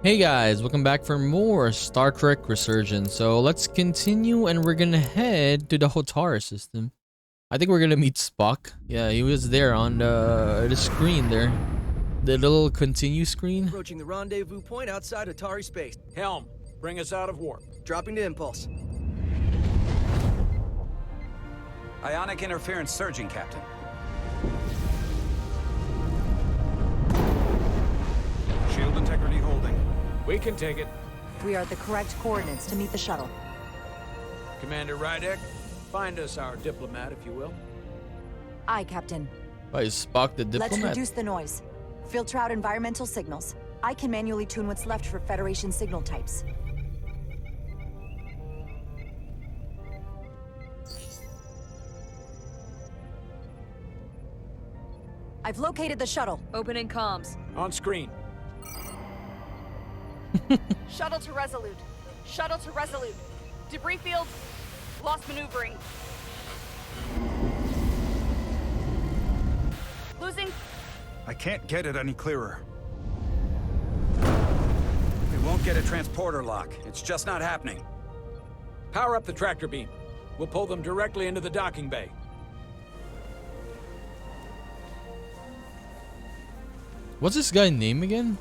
Hey guys, welcome back for more Star Trek Resurgence. So let's continue and we're gonna head to the Hotara system. I think we're gonna meet Spock. Yeah, he was there on the screen there. The little continue screen. Approaching the rendezvous point outside Atari space. Helm, bring us out of warp. Dropping to impulse. Ionic interference surging, Captain. Shield integrity holding. We can take it. We are at the correct coordinates to meet the shuttle. Commander Rydek, find us our diplomat, if you will. Aye, Captain. Why is Spock the Let's diplomat? reduce the noise. Filter out environmental signals. I can manually tune what's left for Federation signal types. I've located the shuttle. Opening comms. On screen. Shuttle to Resolute. Shuttle to Resolute. Debris field. Lost maneuvering. Losing. I can't get it any clearer. We won't get a transporter lock. It's just not happening. Power up the tractor beam. We'll pull them directly into the docking bay. What's this guy's name again?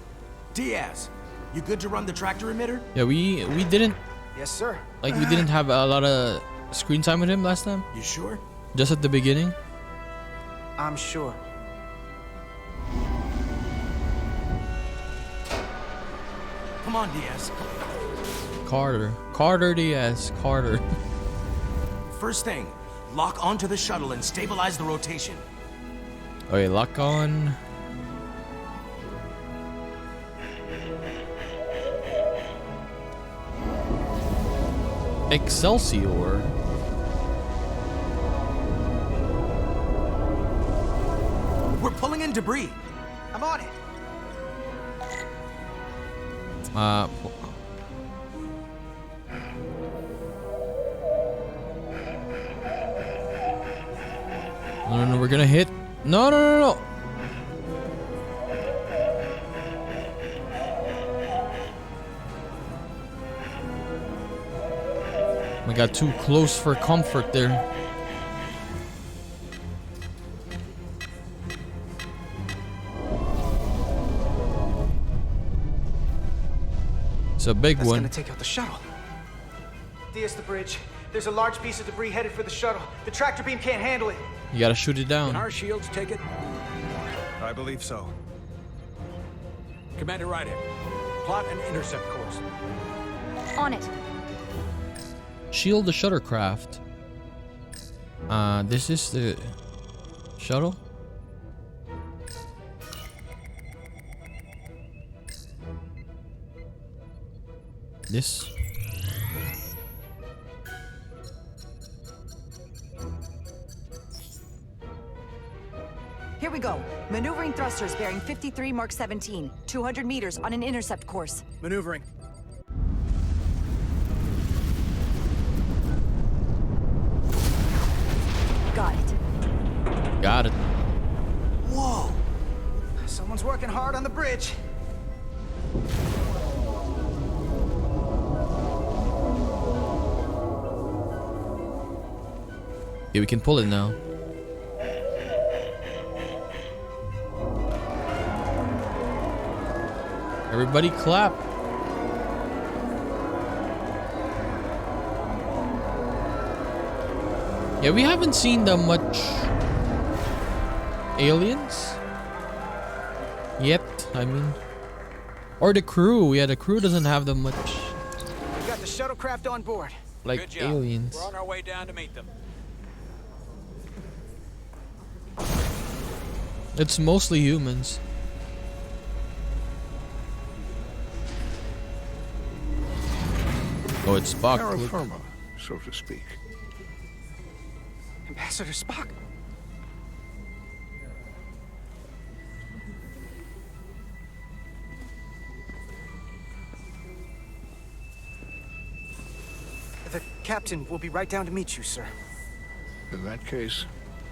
Diaz, you good to run the tractor emitter? Yeah, we didn't Yes, sir. we didn't have a lot of screen time with him last time. You sure? Just at the beginning. I'm sure. Come on, Diaz. Carter Diaz. Carter. First thing, lock onto the shuttle and stabilize the rotation. Okay, lock on. Excelsior. We're pulling in debris. I'm on it. No, we're gonna hit. No. I got too close for comfort there. It's a big That's one. gonna take out the shuttle. Diaz, the bridge. There's a large piece of debris headed for the shuttle. The tractor beam can't handle it. You gotta shoot it down. Can our shields take it? I believe so. Commander Rydek, plot an intercept course. On it. Shield the shuttercraft. This is the shuttle. This. Here we go. Maneuvering thrusters bearing 53 Mark 17. 200 meters on an intercept course. Maneuvering. Got it. Got it. Whoa! Someone's working hard on the bridge. Yeah, we can pull it now. Everybody clap. Yeah, we haven't seen that much aliens yet, I mean. Or the crew. Yeah, the crew doesn't have that much We got the shuttlecraft on board. like Good job. aliens. We're on our way down to meet them. It's mostly humans. Oh, it's Spock. Terra Look. firma, so to speak. Ambassador Spock. The captain will be right down to meet you, sir. In that case,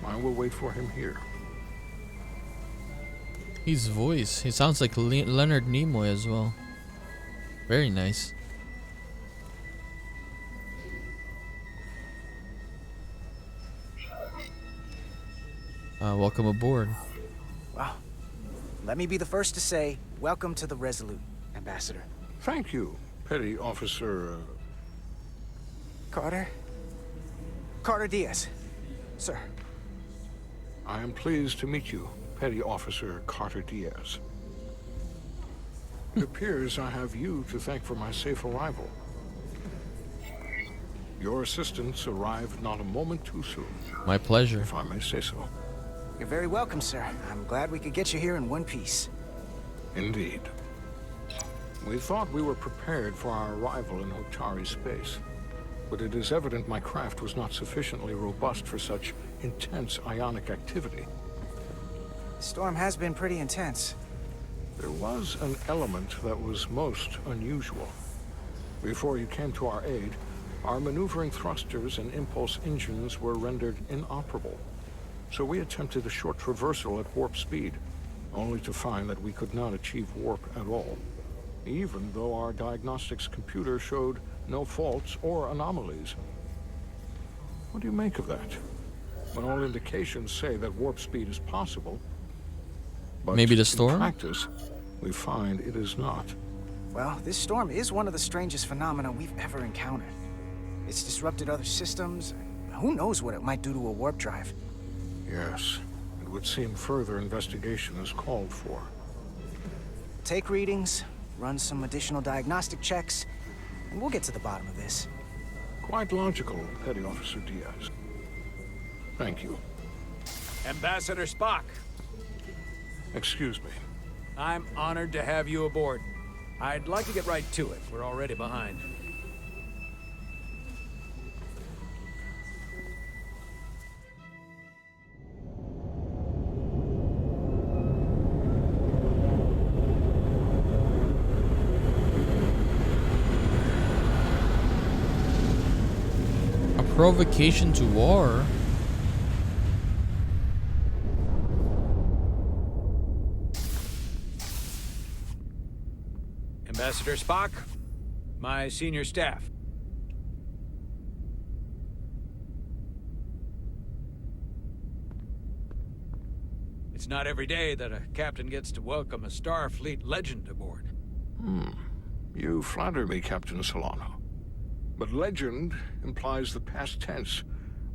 I will wait for him here. His voice. He sounds like Leonard Nimoy as well. Very nice. Welcome aboard. Well, let me be the first to say, welcome to the Resolute, Ambassador. Thank you, Petty Officer. Carter? Carter Diaz. Sir. I am pleased to meet you, Petty Officer Carter Diaz. It appears I have you to thank for my safe arrival. Your assistance arrived not a moment too soon. My pleasure. If I may say so. You're very welcome, sir. I'm glad we could get you here in one piece. Indeed. We thought we were prepared for our arrival in Hotari space, but it is evident my craft was not sufficiently robust for such intense ionic activity. The storm has been pretty intense. There was an element that was most unusual. Before you came to our aid, our maneuvering thrusters and impulse engines were rendered inoperable. So we attempted a short traversal at warp speed, only to find that we could not achieve warp at all, even though our diagnostics computer showed no faults or anomalies. What do you make of that? When all indications say that warp speed is possible, but maybe the storm? in practice, we find it is not. Well, this storm is one of the strangest phenomena we've ever encountered. It's disrupted other systems. Who knows what it might do to a warp drive? Yes, it would seem further investigation is called for. Take readings, run some additional diagnostic checks, and we'll get to the bottom of this. Quite logical, Petty Officer Diaz. Thank you. Ambassador Spock, Excuse me. I'm honored to have you aboard. I'd like to get right to it. We're already behind. A provocation to war. Ambassador Spock, my senior staff. It's not every day that a captain gets to welcome a Starfleet legend aboard. You flatter me, Captain Solano. But legend implies the past tense,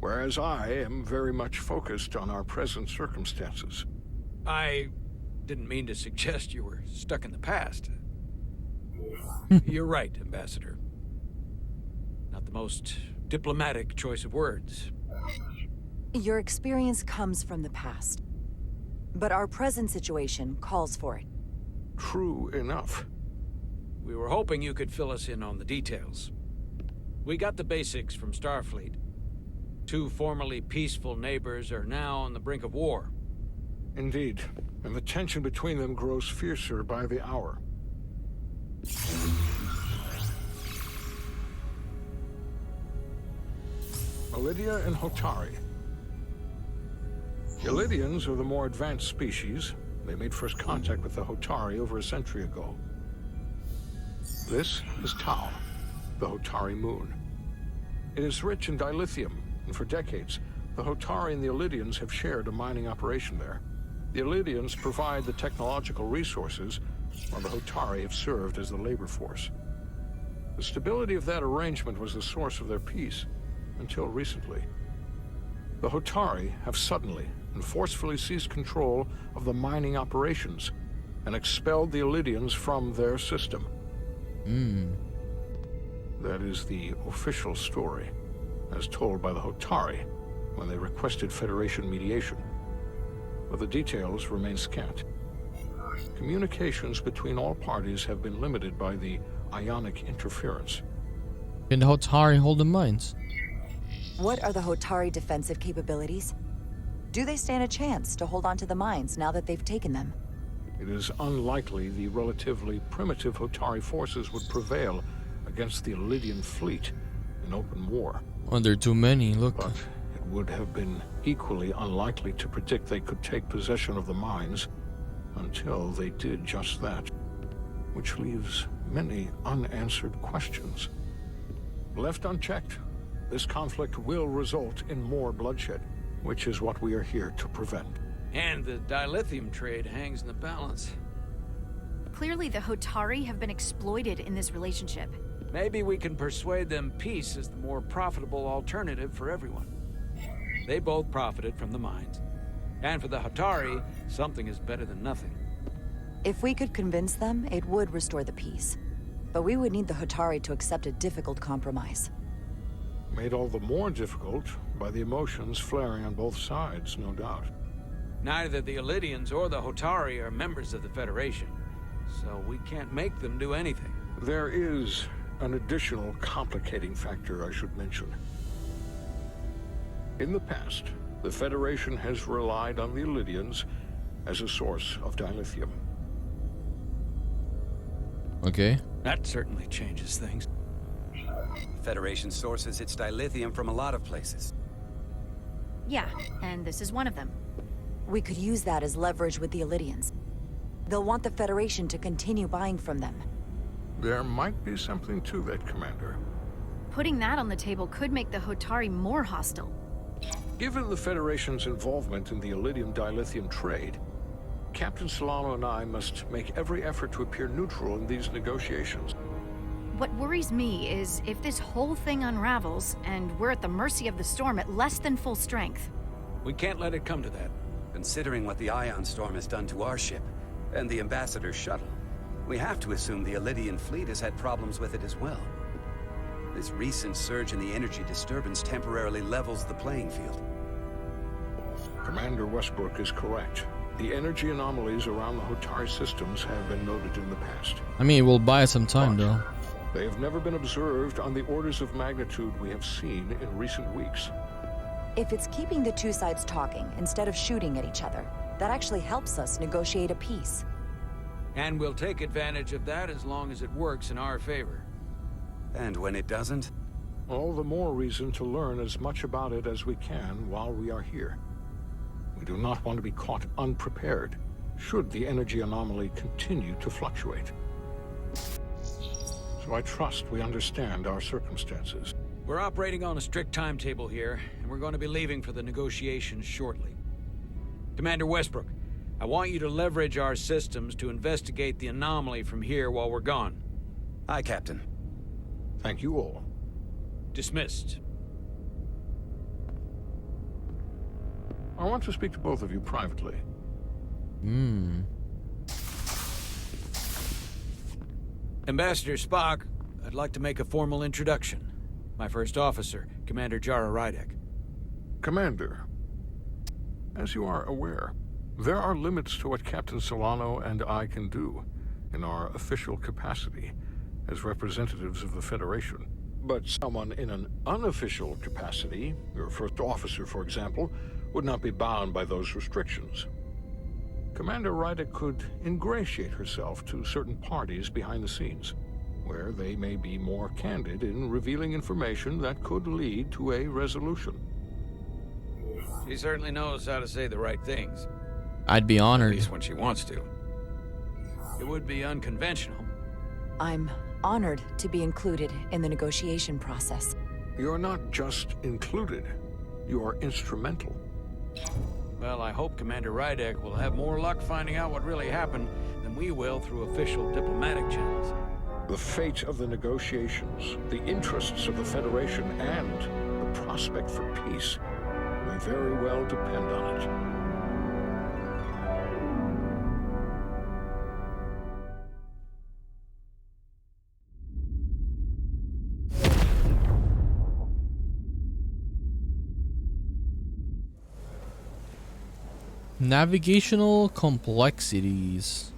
whereas I am very much focused on our present circumstances. I didn't mean to suggest you were stuck in the past. You're right, Ambassador. Not the most diplomatic choice of words. Your experience comes from the past. But our present situation calls for it. True enough. We were hoping you could fill us in on the details. We got the basics from Starfleet. Two formerly peaceful neighbors are now on the brink of war. Indeed, and the tension between them grows fiercer by the hour. Elydia and Hotari. Elydians are the more advanced species. They made first contact with the Hotari over a century ago. This is Tau, the Hotari moon. It is rich in dilithium, and for decades, the Hotari and the Elydians have shared a mining operation there. The Elydians provide the technological resources, while the Hotari have served as the labor force. The stability of that arrangement was the source of their peace, until recently. The Hotari have suddenly and forcefully seized control of the mining operations, and expelled the Elydians from their system. That is the official story, as told by the Hotari when they requested Federation mediation. But the details remain scant. Communications between all parties have been limited by the ionic interference. Can the Hotari hold the mines? What are the Hotari defensive capabilities? Do they stand a chance to hold on to the mines now that they've taken them? It is unlikely the relatively primitive Hotari forces would prevail against the Elydian fleet in open war. Oh, there are too many, look. But it would have been equally unlikely to predict they could take possession of the mines until they did just that. which leaves many unanswered questions. Left unchecked, this conflict will result in more bloodshed, which is what we are here to prevent. And the dilithium trade hangs in the balance. Clearly, the Hotari have been exploited in this relationship. Maybe we can persuade them peace is the more profitable alternative for everyone. They both profited from the mines. And for the Hotari, something is better than nothing. If we could convince them, it would restore the peace. But we would need the Hotari to accept a difficult compromise. Made all the more difficult by the emotions flaring on both sides, no doubt. Neither the Illidians or the Hotari are members of the Federation, so we can't make them do anything. There is an additional complicating factor I should mention. In the past, the Federation has relied on the Illidians as a source of dilithium. Okay. That certainly changes things. The Federation sources its dilithium from a lot of places. Yeah, and this is one of them. We could use that as leverage with the Illidians. They'll want the Federation to continue buying from them. There might be something to that, Commander. Putting that on the table could make the Hotari more hostile. Given the Federation's involvement in the Illidium dilithium trade, Captain Solano and I must make every effort to appear neutral in these negotiations. What worries me is if this whole thing unravels, and we're at the mercy of the storm at less than full strength. We can't let it come to that. Considering what the Ion Storm has done to our ship, and the Ambassador's shuttle, we have to assume the Illidian fleet has had problems with it as well. This recent surge in the energy disturbance temporarily levels the playing field. Commander Westbrook is correct. The energy anomalies around the Hotari systems have been noted in the past. I mean, it will buy some time, though. They have never been observed on the orders of magnitude we have seen in recent weeks. If it's keeping the two sides talking instead of shooting at each other, that actually helps us negotiate a peace. And we'll take advantage of that as long as it works in our favor. And when it doesn't? All the more reason to learn as much about it as we can while we are here. We do not want to be caught unprepared, should the energy anomaly continue to fluctuate. So I trust we understand our circumstances. We're operating on a strict timetable here, and we're going to be leaving for the negotiations shortly. Commander Westbrook, I want you to leverage our systems to investigate the anomaly from here while we're gone. Aye, Captain. Thank you all. Dismissed. I want to speak to both of you privately. Ambassador Spock, I'd like to make a formal introduction. My first officer, Commander Jara Rydek. Commander, as you are aware, there are limits to what Captain Solano and I can do in our official capacity as representatives of the Federation. But someone in an unofficial capacity, your first officer, for example, would not be bound by those restrictions. Commander Rydek could ingratiate herself to certain parties behind the scenes, where they may be more candid in revealing information that could lead to a resolution. She certainly knows how to say the right things. I'd be At honored. least when she wants to. It would be unconventional. I'm honored to be included in the negotiation process. You're not just included, you are instrumental. Well, I hope Commander Rydek will have more luck finding out what really happened than we will through official diplomatic channels. The fate of the negotiations, the interests of the Federation, and the prospect for peace may very well depend on it. Navigational complexities.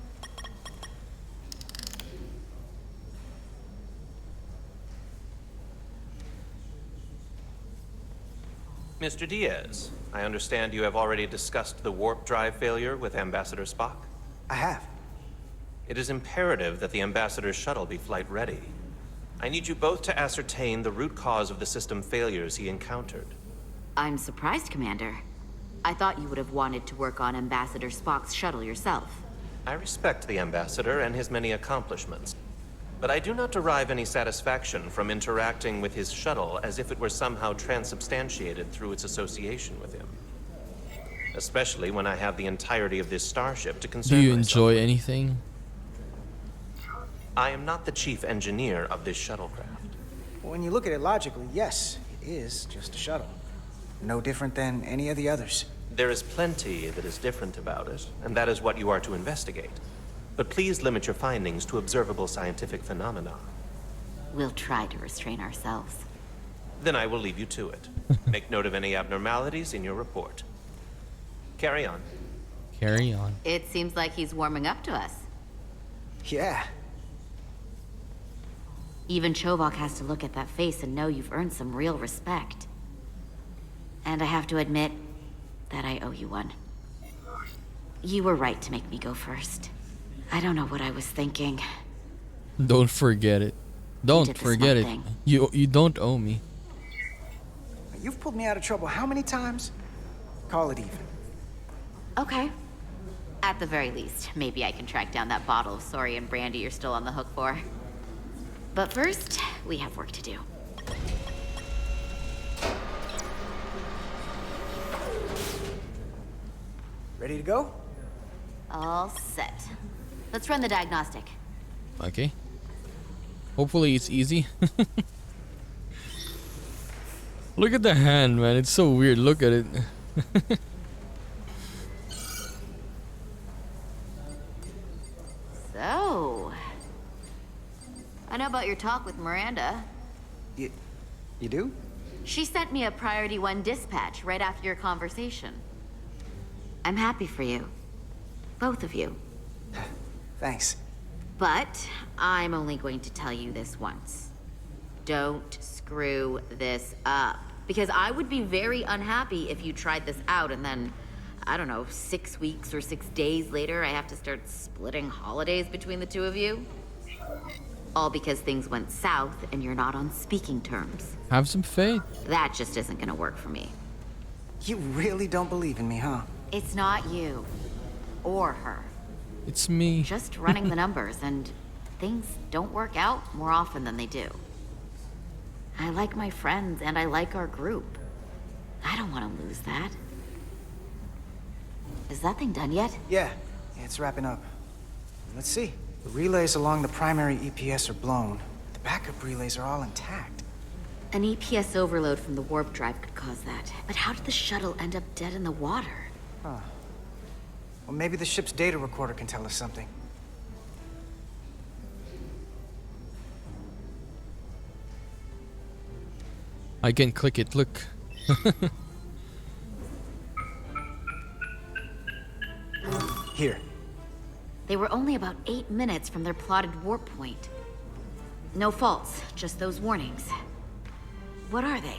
Mr. Diaz, I understand you have already discussed the warp drive failure with Ambassador Spock. I have. It is imperative that the Ambassador's shuttle be flight ready. I need you both to ascertain the root cause of the system failures he encountered. I'm surprised, Commander. I thought you would have wanted to work on Ambassador Spock's shuttle yourself. I respect the Ambassador and his many accomplishments, but I do not derive any satisfaction from interacting with his shuttle as if it were somehow transubstantiated through its association with him. Especially when I have the entirety of this starship to concern Do you myself enjoy with. anything? I am not the chief engineer of this shuttlecraft. When you look at it logically, yes, it is just a shuttle. No different than any of the others. There is plenty that is different about it, and that is what you are to investigate. But please limit your findings to observable scientific phenomena. We'll try to restrain ourselves. Then I will leave you to it. Make note of any abnormalities in your report. Carry on. Carry on. It seems like he's warming up to us. Yeah. Even Chobok has to look at that face and know you've earned some real respect. And I have to admit that I owe you one. You were right to make me go first. I don't know what I was thinking. Don't forget it. Don't forget it. You don't owe me. You've pulled me out of trouble how many times? Call it even. Okay. At the very least, maybe I can track down that bottle of Saurian brandy you're still on the hook for. But first, we have work to do. Ready to go? All set. Let's run the diagnostic. Okay. Hopefully it's easy. Look at the hand, man. It's so weird. Look at it. So... I know about your talk with Miranda. You do? She sent me a Priority 1 dispatch right after your conversation. I'm happy for you. Both of you. Thanks. But I'm only going to tell you this once. Don't screw this up. Because I would be very unhappy if you tried this out and then, I don't know, 6 weeks or 6 days later, I have to start splitting holidays between the two of you. All because things went south and you're not on speaking terms. Have some faith. That just isn't gonna work for me. You really don't believe in me, huh? It's not you. Or her. It's me. Just running the numbers, and things don't work out more often than they do. I like my friends, and I like our group. I don't want to lose that. Is that thing done yet? Yeah, it's wrapping up. Let's see. The relays along the primary EPS are blown. The backup relays are all intact. An EPS overload from the warp drive could cause that. But how did the shuttle end up dead in the water? Huh. Well, maybe the ship's data recorder can tell us something. I can click it. Look. Here. They were only about 8 minutes from their plotted warp point. No faults, just those warnings. What are they?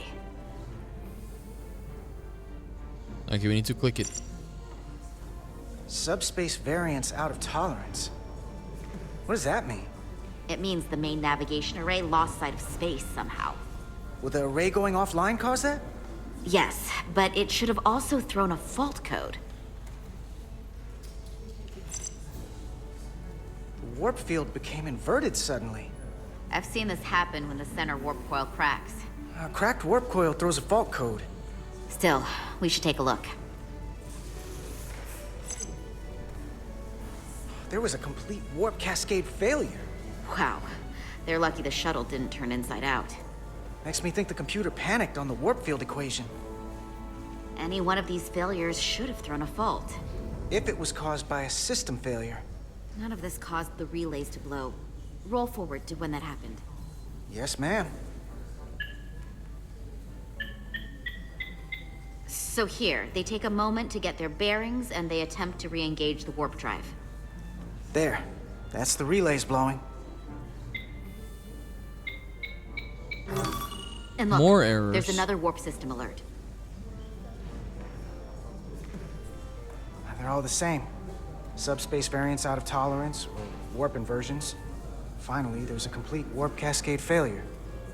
Okay, we need to click it. Subspace variance out of tolerance. What does that mean? It means the main navigation array lost sight of space somehow. Will the array going offline cause that? Yes, but it should have also thrown a fault code. The warp field became inverted suddenly. I've seen this happen when the center warp coil cracks. A cracked warp coil throws a fault code. Still, we should take a look. There was a complete warp cascade failure. Wow. They're lucky the shuttle didn't turn inside out. Makes me think the computer panicked on the warp field equation. Any one of these failures should have thrown a fault. If it was caused by a system failure. None of this caused the relays to blow. Roll forward to when that happened. Yes, ma'am. So here, they take a moment to get their bearings and they attempt to re-engage the warp drive. There. That's the relays blowing. And look, More errors. There's another warp system alert. They're all the same. Subspace variance out of tolerance, or warp inversions. Finally, there's a complete warp cascade failure.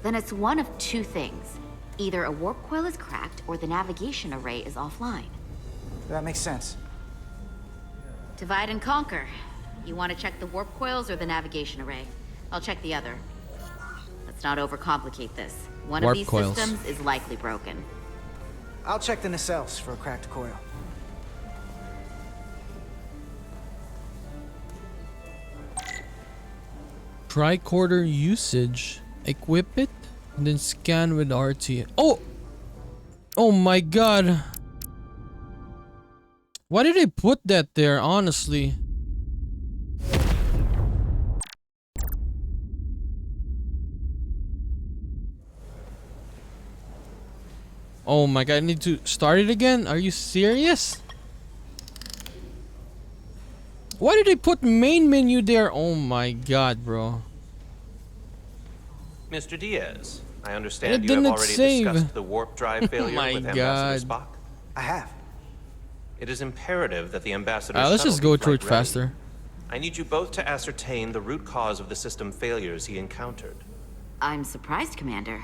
Then it's one of two things. Either a warp coil is cracked or the navigation array is offline. That makes sense. Divide and conquer. You want to check the warp coils or the navigation array? I'll check the other. Let's not overcomplicate this. One Warp of these coils. systems is likely broken. I'll check the nacelles for a cracked coil. Tricorder usage. Equip it and then scan with RT. Oh! Oh my god. Why did they put that there, honestly? Oh my god, I need to start it again? Are you serious? Why did they put main menu there? Oh my god, bro. Mr. Diaz, I It understand you have didn't already save. discussed the warp drive failure My with God. Ambassador Spock. I have. It is imperative that the Ambassador Let's just go through it flight ready. faster. I need you both to ascertain the root cause of the system failures he encountered. I'm surprised, Commander.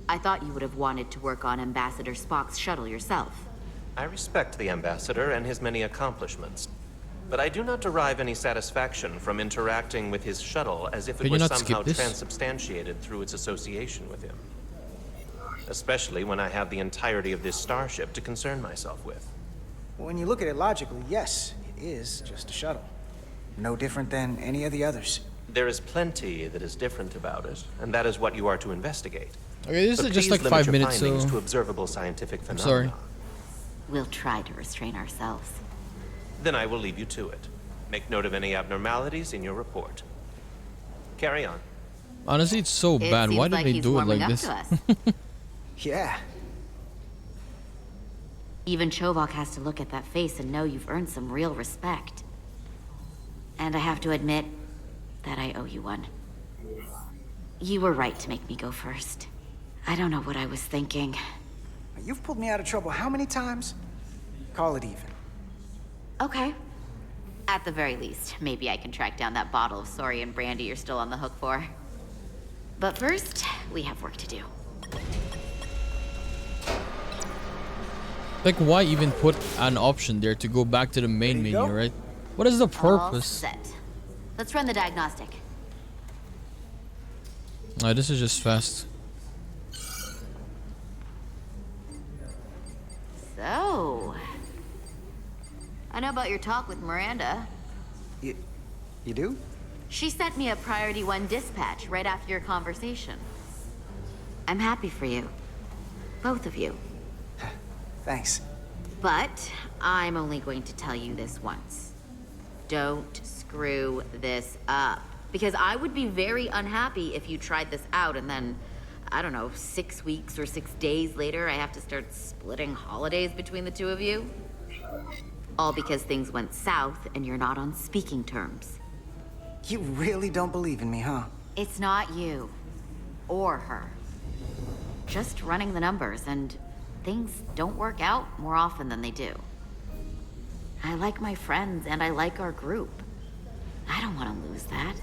I thought you would have wanted to work on Ambassador Spock's shuttle yourself. I respect the Ambassador and his many accomplishments, but I do not derive any satisfaction from interacting with his shuttle as if it Can you was not somehow skip this? transubstantiated through its association with him. Especially when I have the entirety of this starship to concern myself with. When you look at it logically, yes, it is just a shuttle. No different than any of the others. There is plenty that is different about it, and that is what you are to investigate. Okay, this But is just please like limit 5 your minutes, findings so to observable scientific I'm phenomena. sorry. We'll try to restrain ourselves. Then I will leave you to it. Make note of any abnormalities in your report. Carry on. Honestly, it's so It bad. seems Why did like they he's do it warming like up this? to us. Yeah. Even Chobok has to look at that face and know you've earned some real respect. And I have to admit that I owe you one. You were right to make me go first. I don't know what I was thinking. You've pulled me out of trouble how many times? Call it even. Okay. At the very least, maybe I can track down that bottle of Saurian brandy you're still on the hook for. But first, we have work to do. Like, why even put an option there to go back to the main There you menu, go. right? What is the All purpose? set. Let's run the diagnostic. This is just fast. So, I know about your talk with Miranda. You do? She sent me a Priority 1 dispatch right after your conversation. I'm happy for you. Both of you. Thanks. But I'm only going to tell you this once. Don't screw this up. Because I would be very unhappy if you tried this out and then, I don't know, 6 weeks or 6 days later, I have to start splitting holidays between the two of you. All because things went south and you're not on speaking terms. You really don't believe in me, huh? It's not you. Or her. Just running the numbers, and things don't work out more often than they do. I like my friends, and I like our group. I don't want to lose that.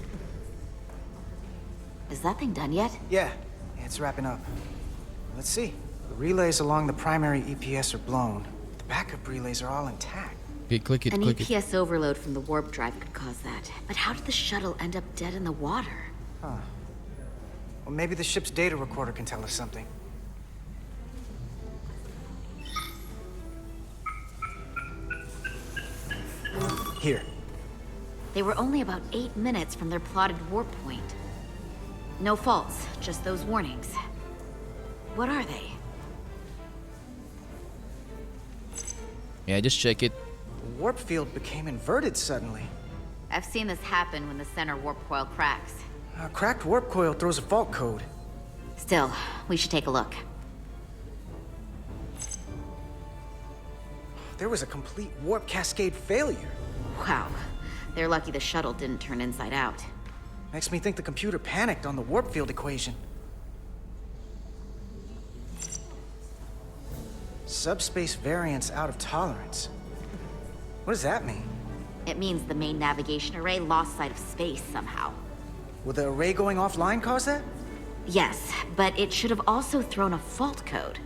Is that thing done yet? Yeah, it's wrapping up. Let's see. The relays along the primary EPS are blown. The backup relays are all intact. Okay, click it, An click it. EPS overload from the warp drive could cause that. But how did the shuttle end up dead in the water? Huh. Well, maybe the ship's data recorder can tell us something. Here. They were only about 8 minutes from their plotted warp point. No faults, just those warnings. What are they? Yeah, just check it. The warp field became inverted suddenly. I've seen this happen when the center warp coil cracks. A cracked warp coil throws a fault code. Still, we should take a look. There was a complete warp cascade failure. Wow. They're lucky the shuttle didn't turn inside out. Makes me think the computer panicked on the warp field equation. Subspace variance out of tolerance. What does that mean? It means the main navigation array lost sight of space somehow. Will the array going offline cause that? Yes, but it should have also thrown a fault code.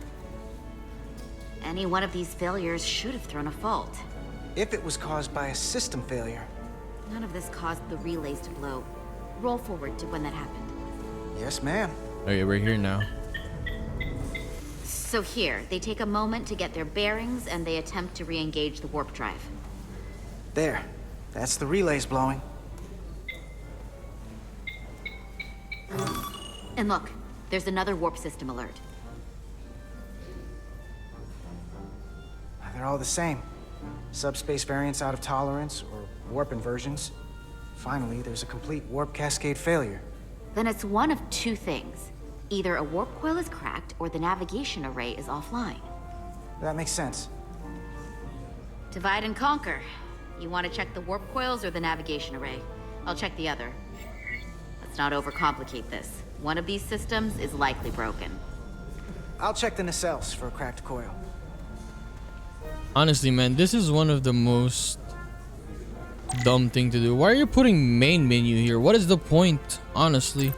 Any one of these failures should have thrown a fault. If it was caused by a system failure, None of this caused the relays to blow. Roll forward to when that happened. Yes, ma'am. Okay, we're here now. So here, they take a moment to get their bearings and they attempt to re-engage the warp drive. There. That's the relays blowing. And look, there's another warp system alert. They're all the same. Subspace variants out of tolerance, or warp inversions. Finally, there's a complete warp cascade failure. Then it's one of two things. Either a warp coil is cracked, or the navigation array is offline. That makes sense. Divide and conquer. You want to check the warp coils or the navigation array? I'll check the other. Let's not overcomplicate this. One of these systems is likely broken. I'll check the nacelles for a cracked coil. Honestly, man, this is one of the most dumb thing to do. Why are you putting main menu here? What is the point, honestly?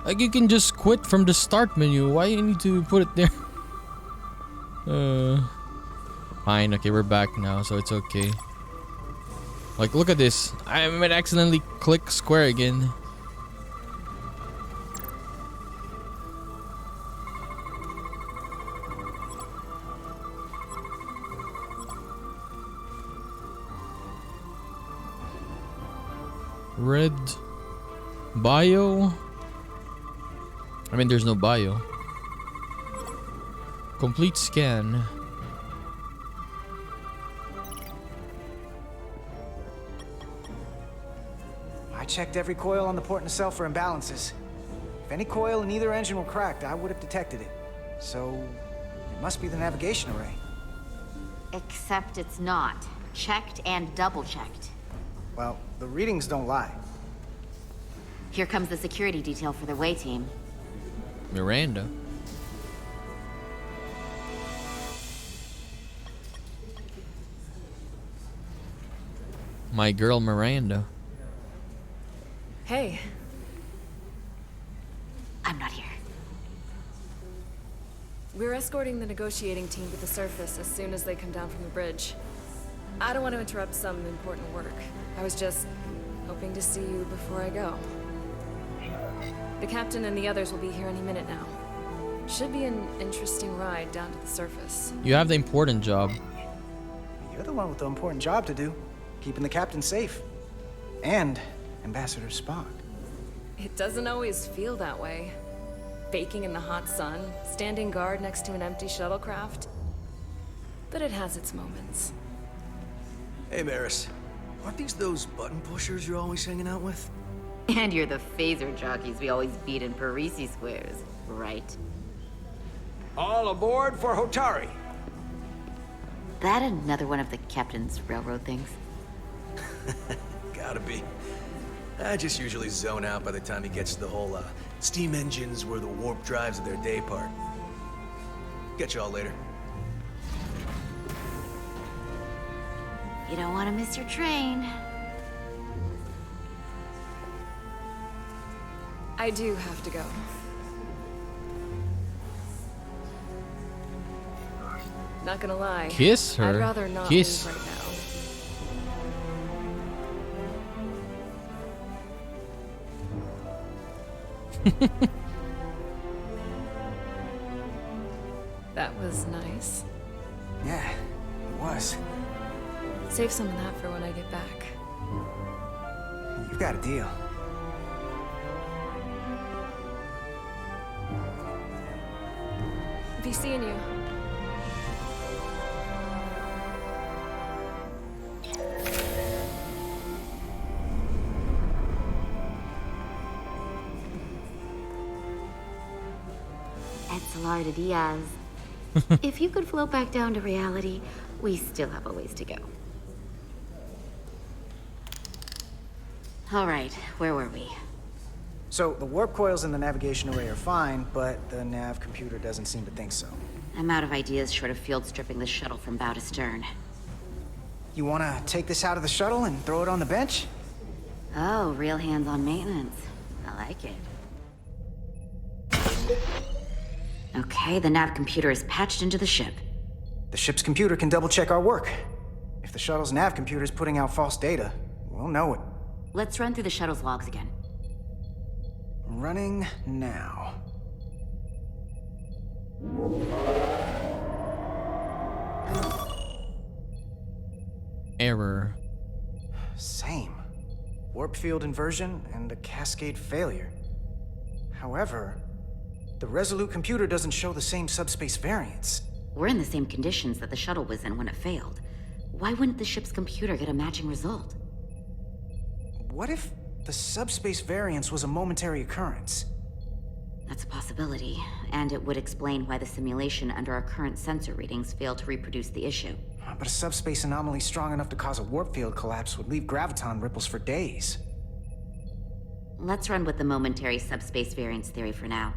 Like, you can just quit from the start menu. Why you need to put it there? Fine, okay, we're back now, so it's okay. Like, look at this. I might accidentally click square again. Red bio. I mean, there's no bio. Complete scan. I checked every coil on the port nacelle for imbalances. If any coil in either engine were cracked, I would have detected it. So, it must be the navigation array. Except it's not. Checked and double-checked. Well, the readings don't lie. Here comes the security detail for the way team. Miranda. My girl Miranda. Hey. I'm not here. We're escorting the negotiating team to the surface as soon as they come down from the bridge. I don't want to interrupt some important work. I was just hoping to see you before I go. The captain and the others will be here any minute now. Should be an interesting ride down to the surface. You have the important job. You're the one with the important job to do. Keeping the captain safe. And Ambassador Spock. It doesn't always feel that way. Baking in the hot sun, standing guard next to an empty shuttlecraft. But it has its moments. Hey, Maris. Aren't these those button pushers you're always hanging out with? And you're the phaser jockeys we always beat in Parisi squares, right? All aboard for Hotari. That another one of the captain's railroad things? Gotta be. I just usually zone out by the time he gets to the whole, steam engines were the warp drives of their day part. Catch y'all later. You don't want to miss your train. I do have to go. Not gonna lie. Kiss her. I'd rather not Kiss. leave right now. That was nice. Yeah, it was. Save some of that for when I get back. You've got a deal. Be seeing you. Etzelarda Diaz. If you could float back down to reality, we still have a ways to go. All right, where were we? So, the warp coils in the navigation array are fine, but the nav computer doesn't seem to think so. I'm out of ideas short of field stripping the shuttle from bow to stern. You wanna take this out of the shuttle and throw it on the bench? Oh, real hands-on maintenance. I like it. Okay, the nav computer is patched into the ship. The ship's computer can double-check our work. If the shuttle's nav computer is putting out false data, we'll know it. Let's run through the shuttle's logs again. Running now. Error. Same. Warp field inversion and a cascade failure. However, the Resolute computer doesn't show the same subspace variance. We're in the same conditions that the shuttle was in when it failed. Why wouldn't the ship's computer get a matching result? What if the subspace variance was a momentary occurrence? That's a possibility, and it would explain why the simulation under our current sensor readings failed to reproduce the issue. But a subspace anomaly strong enough to cause a warp field collapse would leave graviton ripples for days. Let's run with the momentary subspace variance theory for now.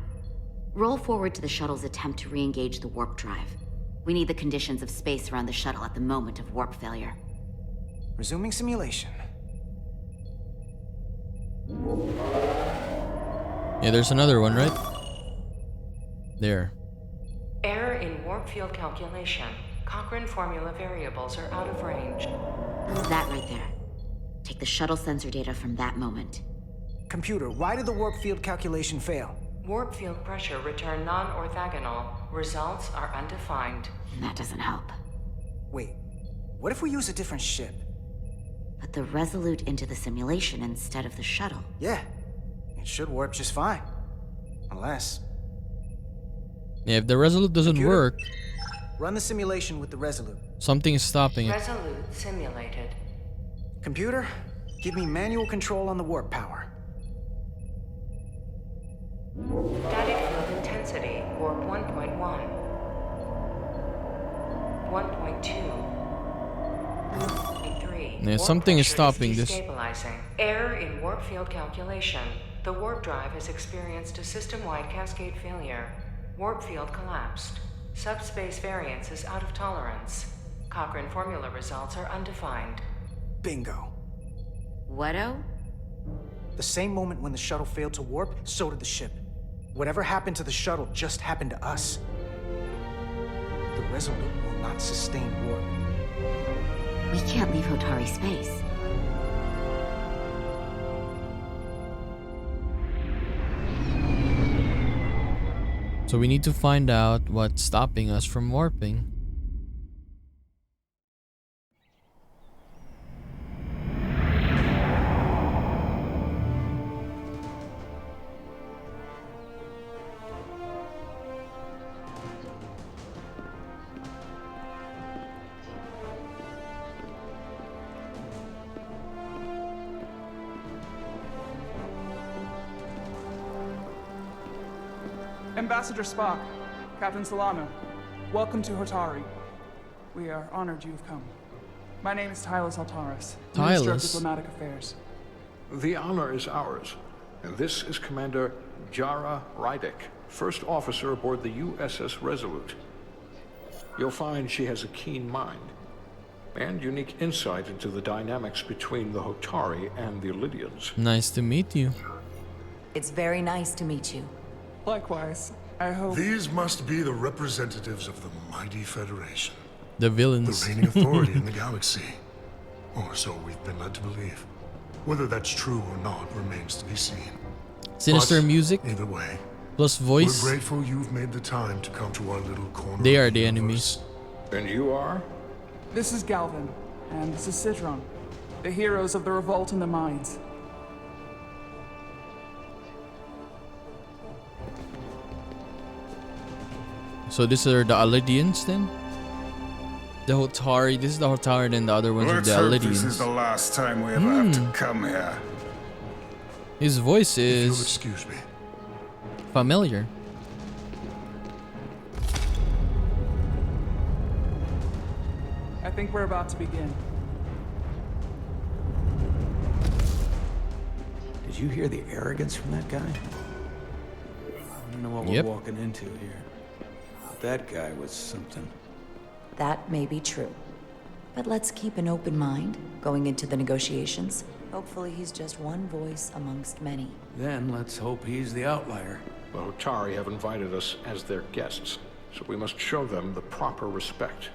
Roll forward to the shuttle's attempt to re-engage the warp drive. We need the conditions of space around the shuttle at the moment of warp failure. Resuming simulation. Yeah, there's another one, right? There. Error in warp field calculation. Cochrane formula variables are out of range. That right there. Take the shuttle sensor data from that moment. Computer, why did the warp field calculation fail? Warp field pressure returned non-orthogonal. Results are undefined. That doesn't help. Wait, what if we use a different ship? Put the Resolute into the simulation instead of the shuttle. Yeah, it should warp just fine. Unless... Yeah, if the Resolute doesn't Computer? work, Run the simulation with the Resolute. something is stopping it. Resolute simulated. Computer, give me manual control on the warp power. Static field intensity, warp 1.1. 1.2. 1.3. Yeah, Warp something is pressure stopping this. Destabilizing. Error in warp field calculation. The warp drive has experienced a system-wide cascade failure. Warp field collapsed. Subspace variance is out of tolerance. Cochrane formula results are undefined. Bingo. What-o? The same moment when the shuttle failed to warp, so did the ship. Whatever happened to the shuttle just happened to us. The Resolute will not sustain warp. We can't leave Hotari space. So we need to find out what's stopping us from warping. Ambassador Spock, Captain Solano, welcome to Hotari. We are honored you have come. My name is Tylus Altaris, Minister of Tylus? Diplomatic Affairs. The honor is ours, and this is Commander Jara Rydick, first officer aboard the USS Resolute. You'll find she has a keen mind and unique insight into the dynamics between the Hotari and the Illidians. Nice to meet you. It's very nice to meet you. Likewise, I hope... These must be the representatives of the mighty Federation. The villains. The reigning authority in the galaxy. Or so we've been led to believe. Whether that's true or not remains to be seen. Sinister But music either way, plus voice. we're grateful you've made the time to come to our little corner. They of are the universe. enemies. And you are? This is Galvin, and this is Citron, the heroes of the revolt in the mines. So these are the Illidians then? The Hotari. This is the Hotari, then the other ones are Let's the hope this is Illidians. the last time we ever have to come here. His voice If you'll is excuse me. familiar. I think we're about to begin. Did you hear the arrogance from that guy? I don't know what Yep. we're walking into here. That guy was something. That may be true. But let's keep an open mind going into the negotiations. Hopefully he's just one voice amongst many. Then let's hope he's the outlier. The Hotari have invited us as their guests, so we must show them the proper respect.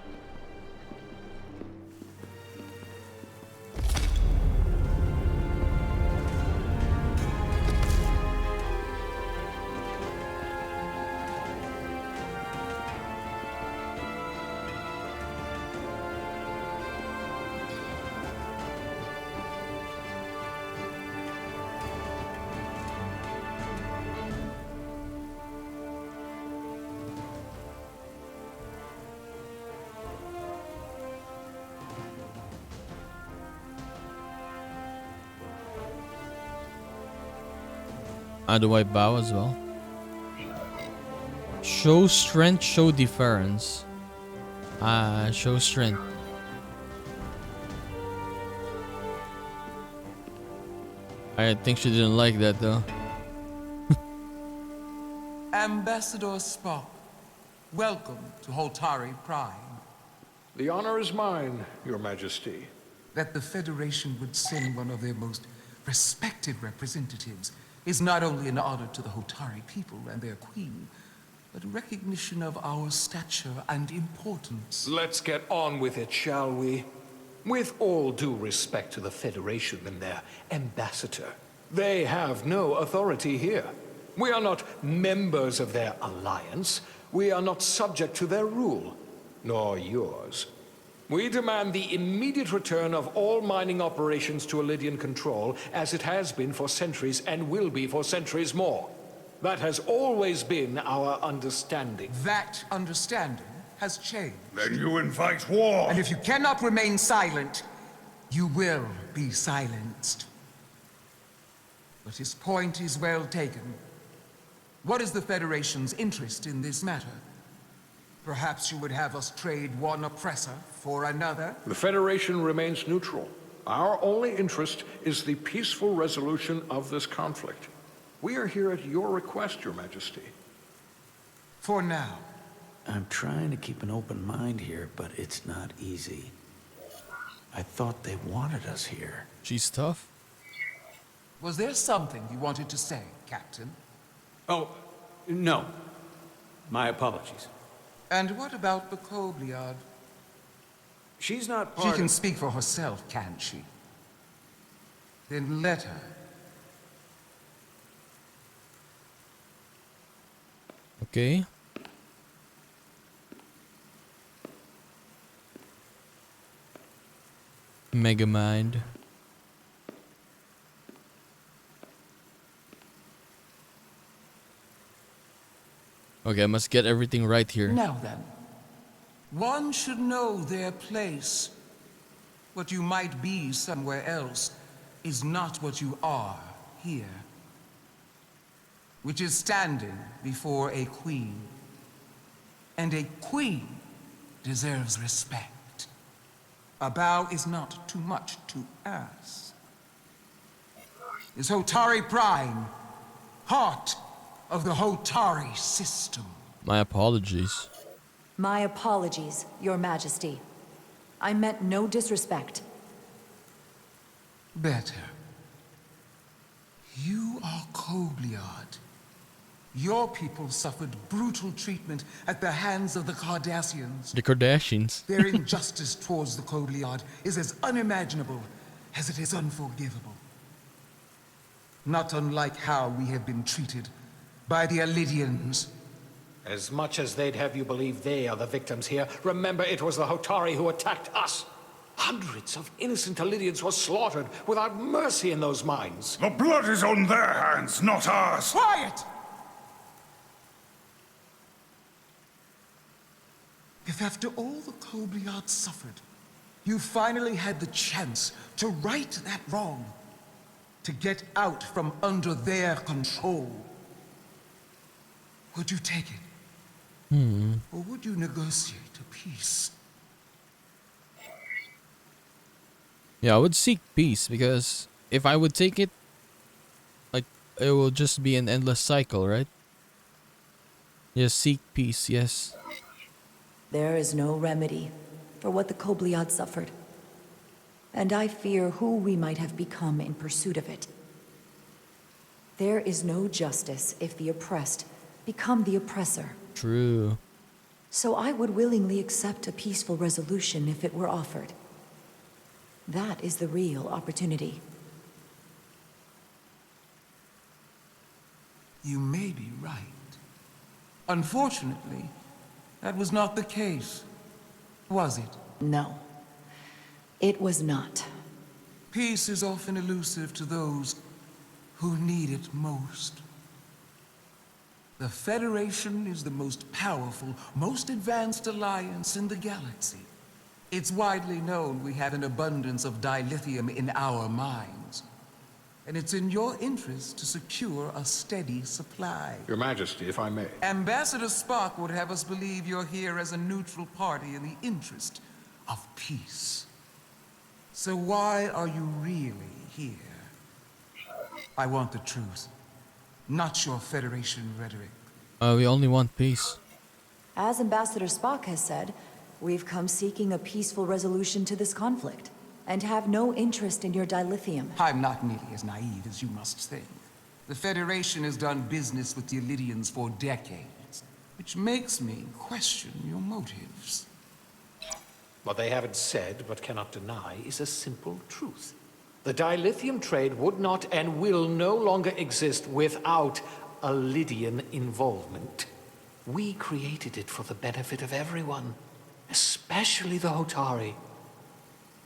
Do I bow as well? Show strength, show deference. Show strength. I think she didn't like that though. Ambassador Spock, welcome to Holtari Prime. The honor is mine, Your Majesty. That the Federation would send one of their most respected representatives is not only an honor to the Holtari people and their queen, but a recognition of our stature and importance. Let's get on with it, shall we? With all due respect to the Federation and their ambassador, they have no authority here. We are not members of their alliance. We are not subject to their rule, nor yours. We demand the immediate return of all mining operations to Elydian control, as it has been for centuries and will be for centuries more. That has always been our understanding. That understanding has changed. Then you invite war. And if you cannot remain silent, you will be silenced. But his point is well taken. What is the Federation's interest in this matter? Perhaps you would have us trade one oppressor for another? The Federation remains neutral. Our only interest is the peaceful resolution of this conflict. We are here at your request, Your Majesty. For now. I'm trying to keep an open mind here, but it's not easy. I thought they wanted us here. She's tough. Was there something you wanted to say, Captain? Oh, no. My apologies. And what about the Kobliad? She's not part She of... can speak for herself, can't she? Then let her. Okay. Megamind. Okay, I must get everything right here. Now then, one should know their place. What you might be somewhere else is not what you are here. Which is standing before a queen. And a queen deserves respect. A bow is not too much to ask. Is Hotari Prime, heart of the Hotari system. My apologies. My apologies, Your Majesty. I meant no disrespect. Better. You are Kobliad. Your people suffered brutal treatment at the hands of the Cardassians. The Kardashians. Their injustice towards the Kobliad is as unimaginable as it is unforgivable. Not unlike how we have been treated by the Elydians. As much as they'd have you believe they are the victims here, remember it was the Hotari who attacked us. Hundreds of innocent Elydians were slaughtered without mercy in those mines. The blood is on their hands, not ours. Quiet! If after all the Kobliad suffered, you finally had the chance to right that wrong, to get out from under their control, would you take it? Or would you negotiate a peace? Yeah, I would seek peace because if I would take it, like, it will just be an endless cycle, right? Yes, seek peace, yes. There is no remedy for what the Kobliad suffered. And I fear who we might have become in pursuit of it. There is no justice if the oppressed become the oppressor. True. So I would willingly accept a peaceful resolution if it were offered. That is the real opportunity. You may be right. Unfortunately, that was not the case, was it? No, it was not. Peace is often elusive to those who need it most. The Federation is the most powerful, most advanced alliance in the galaxy. It's widely known we have an abundance of dilithium in our mines. and it's in your interest to secure a steady supply. Your Majesty, if I may. Ambassador Spock would have us believe you're here as a neutral party in the interest of peace. So why are you really here? I want the truth, not your Federation rhetoric. We only want peace. As Ambassador Spock has said, we've come seeking a peaceful resolution to this conflict, and have no interest in your dilithium. I'm not nearly as naive as you must think. The Federation has done business with the Illyrians for decades, which makes me question your motives. What they haven't said, but cannot deny, is a simple truth. The dilithium trade would not and will no longer exist without Illyrian involvement. We created it for the benefit of everyone, especially the Hotari.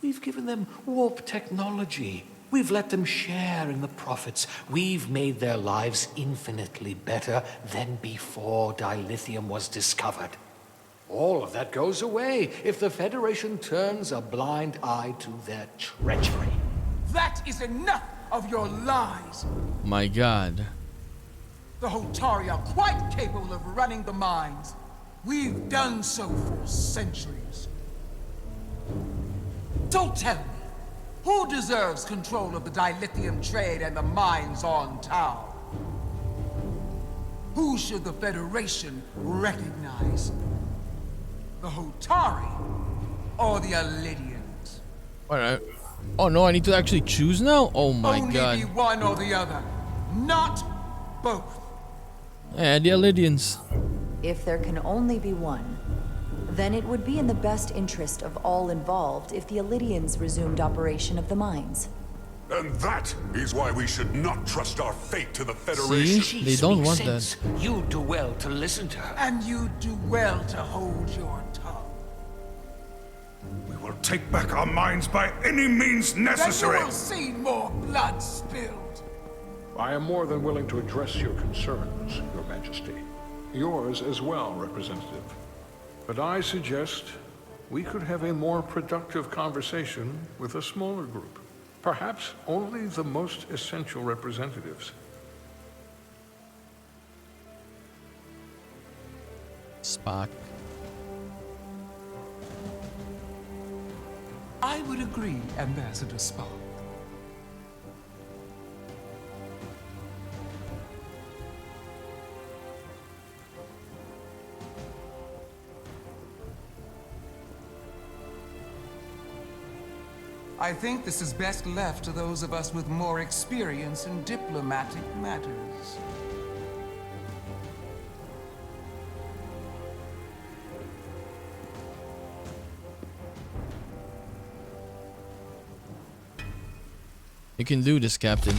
We've given them warp technology. We've let them share in the profits. We've made their lives infinitely better than before dilithium was discovered. All of that goes away if the Federation turns a blind eye to their treachery. That is enough of your lies! My God. The Hotari are quite capable of running the mines. We've done so for centuries. So tell me, who deserves control of the dilithium trade and the mines on Tau? Who should the Federation recognize? The Hotari or the Illyrians? Alright. Oh no, I need to actually choose now? Oh my God. Only be one or the other, not both. Yeah, the Illyrians. If there can only be one, then it would be in the best interest of all involved if the Illyrians resumed operation of the mines. And that is why we should not trust our fate to the Federation. See? They don't want that. You do well to listen to her. And you do well to hold your tongue. We will take back our minds by any means necessary. Then you will see more blood spilled. I am more than willing to address your concerns, Your Majesty. Yours as well, Representative. But I suggest we could have a more productive conversation with a smaller group. Perhaps only the most essential representatives. Spock. I would agree, Ambassador Spock. I think this is best left to those of us with more experience in diplomatic matters. You can do this, Captain.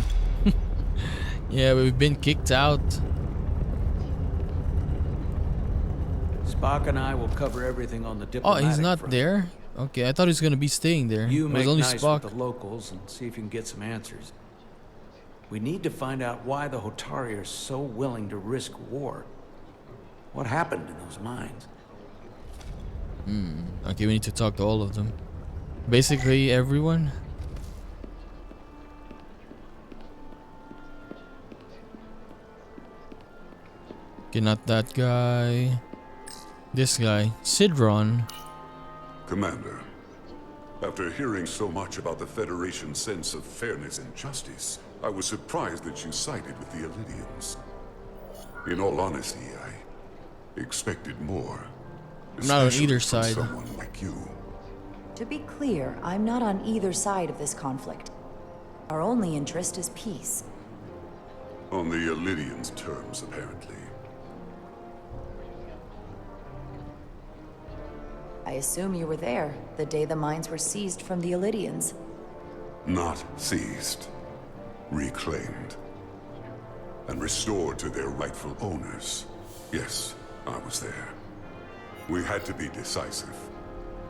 Yeah, we've been kicked out. Spock and I will cover everything on the diplomatic Oh, he's not front. there? Okay, I thought he was gonna be staying there. You It was make only nice Spock. with the locals and see if you can get some answers. We need to find out why the Hotari are so willing to risk war. What happened in those mines? Okay, we need to talk to all of them. Basically, everyone. Okay, not that guy. This guy, Sidron. Commander, after hearing so much about the Federation's sense of fairness and justice, I was surprised that you sided with the Illyrians. In all honesty, I expected more. I'm not on especially either from side. someone like you. To be clear, I'm not on either side of this conflict. Our only interest is peace. On the Illyrians' terms, apparently. I assume you were there, the day the mines were seized from the Illyrians. Not seized. Reclaimed. And restored to their rightful owners. Yes, I was there. We had to be decisive.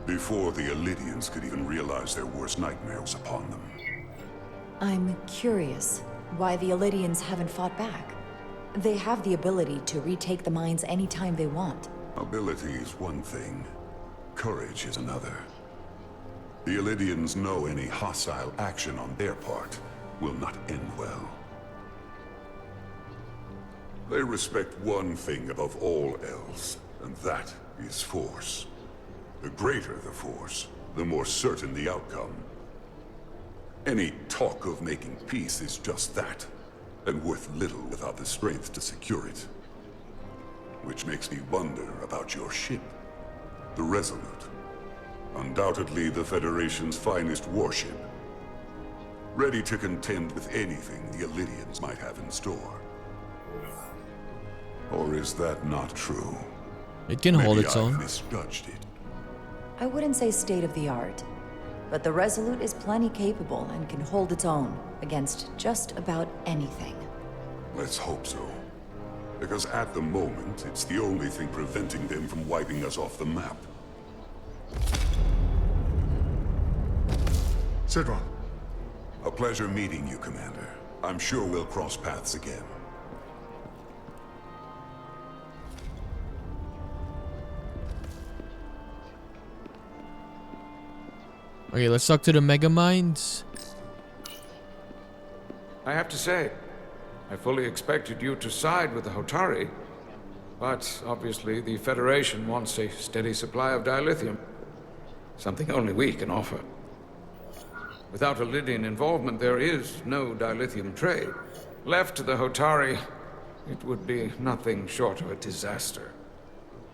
Before the Illyrians could even realize their worst nightmare was upon them. I'm curious why the Illyrians haven't fought back. They have the ability to retake the mines anytime they want. Ability is one thing. Courage is another. The Illyrians know any hostile action on their part will not end well. They respect one thing above all else, and that is force. The greater the force, the more certain the outcome. Any talk of making peace is just that, and worth little without the strength to secure it. Which makes me wonder about your ship, the Resolute. Undoubtedly the Federation's finest warship. Ready to contend with anything the Illydians might have in store. Or is that not true? It can hold its Maybe own. I've misjudged it. I wouldn't say state of the art, but the Resolute is plenty capable and can hold its own against just about anything. Let's hope so. Because at the moment, it's the only thing preventing them from wiping us off the map. Sidron. A pleasure meeting you, Commander. I'm sure we'll cross paths again. Okay, let's talk to the Mega Minds. I have to say, I fully expected you to side with the Hotari, but obviously the Federation wants a steady supply of dilithium. Something only we can offer. Without Illydian involvement, there is no dilithium trade. Left to the Hotari, it would be nothing short of a disaster.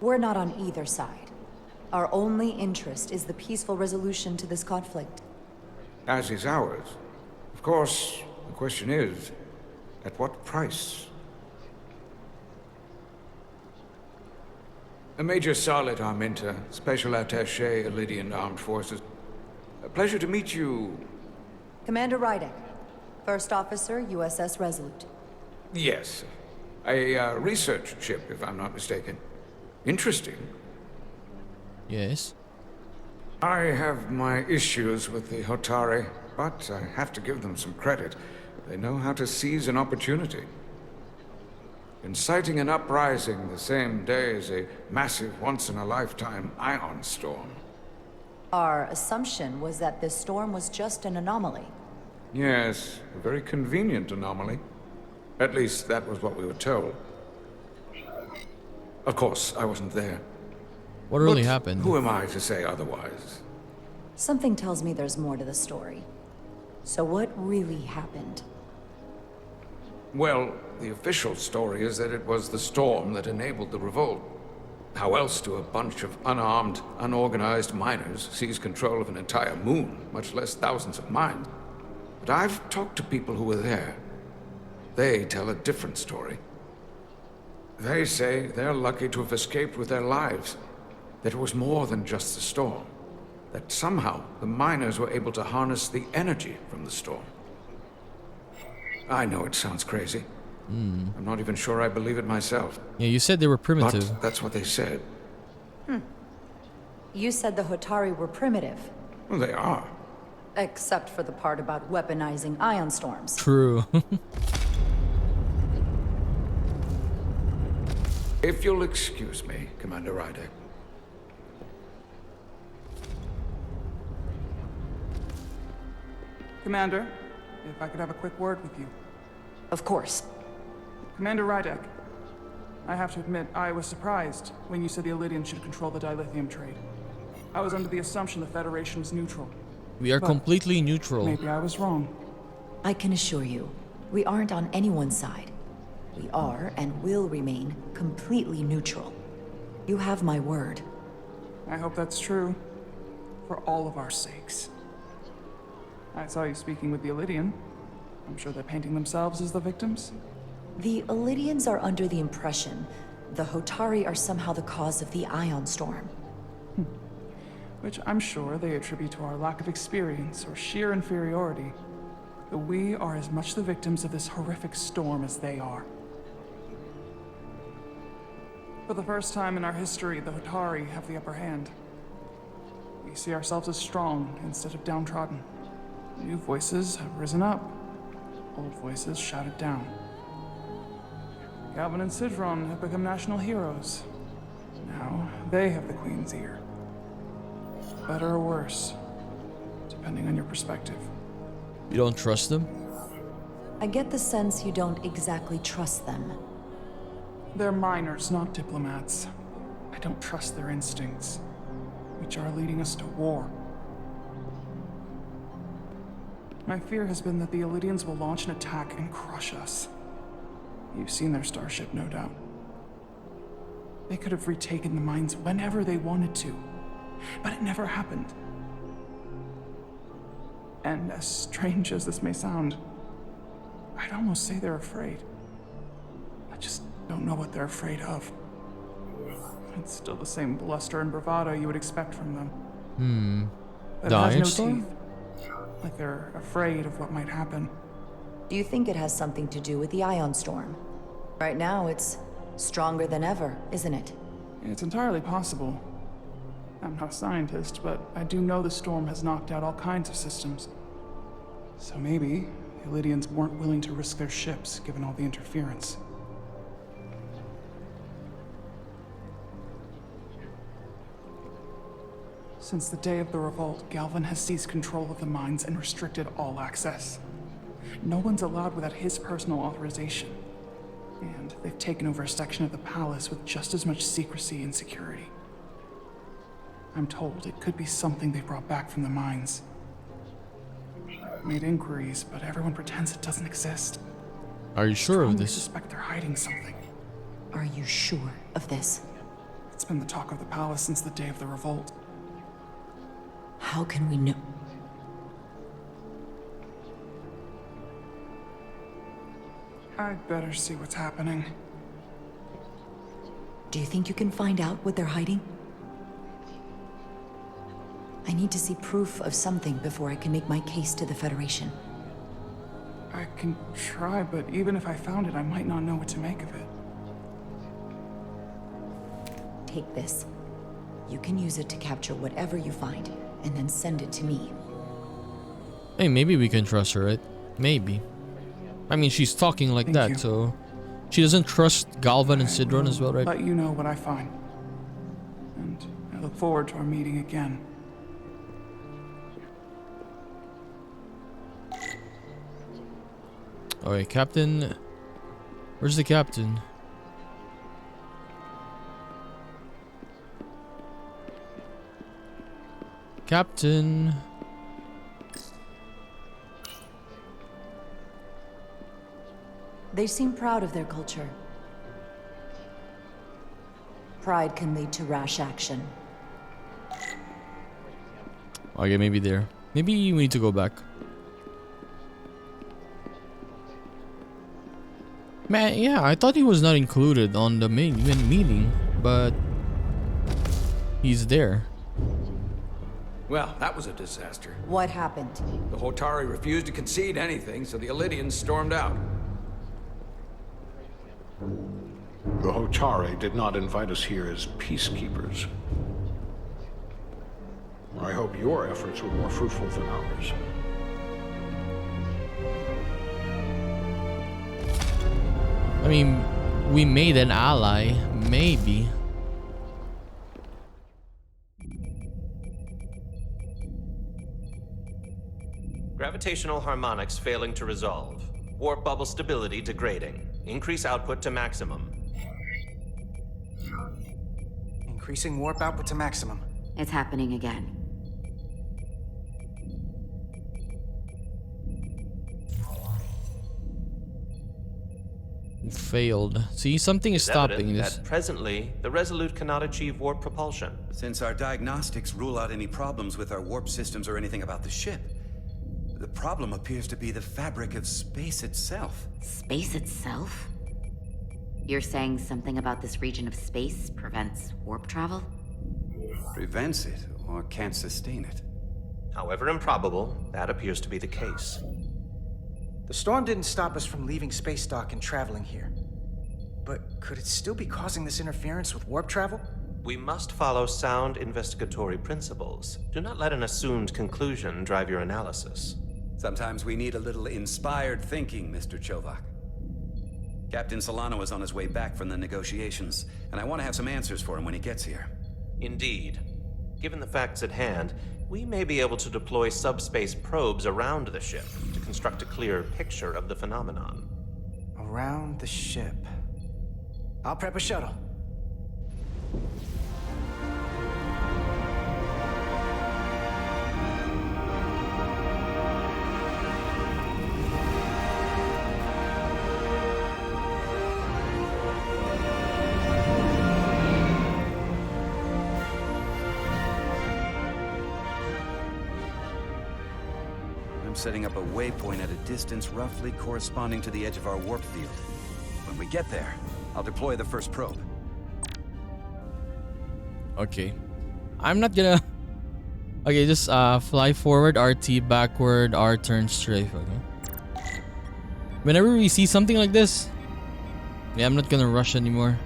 We're not on either side. Our only interest is the peaceful resolution to this conflict. As is ours. Of course, the question is, at what price? A Major Solid Arminta, Special Attaché, Illydian Armed Forces. A pleasure to meet you. Commander Rydek, First Officer, USS Resolute. Yes. A research ship, if I'm not mistaken. Interesting. Yes. I have my issues with the Hotari, but I have to give them some credit. They know how to seize an opportunity. Inciting an uprising the same day as a massive, once-in-a-lifetime ion storm. Our assumption was that this storm was just an anomaly. Yes, a very convenient anomaly. At least that was what we were told. Of course, I wasn't there. What really But happened? Who am I to say otherwise? Something tells me there's more to the story. So what really happened? Well, the official story is that it was the storm that enabled the revolt. How else do a bunch of unarmed, unorganized miners seize control of an entire moon, much less thousands of mines? But I've talked to people who were there. They tell a different story. They say they're lucky to have escaped with their lives. That it was more than just the storm. That somehow the miners were able to harness the energy from the storm. I know it sounds crazy. I'm not even sure I believe it myself. Yeah, you said they were primitive. But that's what they said. You said the Hotari were primitive. Well, they are. Except for the part about weaponizing ion storms. True. If you'll excuse me, Commander Rydek. Commander, if I could have a quick word with you. Of course. Commander Rydek, I have to admit, I was surprised when you said the Illydians should control the dilithium trade. I was under the assumption the Federation was neutral. We are But completely neutral. maybe I was wrong. I can assure you, we aren't on anyone's side. We are and will remain completely neutral. You have my word. I hope that's true. For all of our sakes. I saw you speaking with the Illydian. I'm sure they're painting themselves as the victims. The Illydians are under the impression the Hotari are somehow the cause of the ion storm. Which I'm sure they attribute to our lack of experience or sheer inferiority. But we are as much the victims of this horrific storm as they are. For the first time in our history, the Hotari have the upper hand. We see ourselves as strong instead of downtrodden. New voices have risen up. Old voices shouted down. Galvin and Sidron have become national heroes. Now they have the Queen's ear. Better or worse, depending on your perspective. You don't trust them? I get the sense you don't exactly trust them. They're miners, not diplomats. I don't trust their instincts, which are leading us to war. My fear has been that the Illidians will launch an attack and crush us. You've seen their starship, no doubt. They could have retaken the mines whenever they wanted to, but it never happened. And as strange as this may sound, I'd almost say they're afraid. I just don't know what they're afraid of. It's still the same bluster and bravado you would expect from them. But it has no teeth. Like they're afraid of what might happen. Do you think it has something to do with the ion storm? Right now, it's stronger than ever, isn't it? It's entirely possible. I'm not a scientist, but I do know the storm has knocked out all kinds of systems. So maybe the Illidians weren't willing to risk their ships, given all the interference. Since the day of the revolt, Galvin has seized control of the mines and restricted all access. No one's allowed without his personal authorization. And they've taken over a section of the palace with just as much secrecy and security. I'm told it could be something they brought back from the mines. I've made inquiries, but everyone pretends it doesn't exist. Are you sure of this? I suspect they're hiding something. Are you sure of this? It's been the talk of the palace since the day of the revolt. How can we know? I'd better see what's happening. Do you think you can find out what they're hiding? I need to see proof of something before I can make my case to the Federation. I can try, but even if I found it, I might not know what to make of it. Take this. You can use it to capture whatever you find, and then send it to me. Hey, maybe we can trust her, right? Maybe. I mean, she's talking like that, so... She doesn't trust Galvan and Sidron as well, right? Let you know what I find. And I look forward to our meeting again. Alright, Captain... Where's the Captain? Captain... They seem proud of their culture. Pride can lead to rash action. Okay, maybe there. Maybe we need to go back. Man, yeah, I thought he was not included on the main meeting, but he's there. Well, that was a disaster. What happened? The Hotari refused to concede anything, so the Illidians stormed out. The Hotari did not invite us here as peacekeepers. I hope your efforts were more fruitful than ours. I mean, we made an ally, maybe. Gravitational harmonics failing to resolve. Warp bubble stability degrading. Increase output to maximum. Increasing warp output to maximum. It's happening again. Failed. See, something is stopping this. That presently, the Resolute cannot achieve warp propulsion. Since our diagnostics rule out any problems with our warp systems or anything about the ship, the problem appears to be the fabric of space itself. Space itself? You're saying something about this region of space prevents warp travel? Prevents it, or can't sustain it. However improbable, that appears to be the case. The storm didn't stop us from leaving space dock and traveling here. But could it still be causing this interference with warp travel? We must follow sound investigatory principles. Do not let an assumed conclusion drive your analysis. Sometimes we need a little inspired thinking, Mr. Chovak. Captain Solano is on his way back from the negotiations, and I want to have some answers for him when he gets here. Indeed. Given the facts at hand, we may be able to deploy subspace probes around the ship to construct a clearer picture of the phenomenon. Around the ship. I'll prep a shuttle. I'm setting up a waypoint at a distance roughly corresponding to the edge of our warp field. When we get there, I'll deploy the first probe. Okay. I'm not gonna... Okay, just fly forward, RT, backward, R, turn strafe, okay? Whenever we see something like this, yeah, I'm not gonna rush anymore.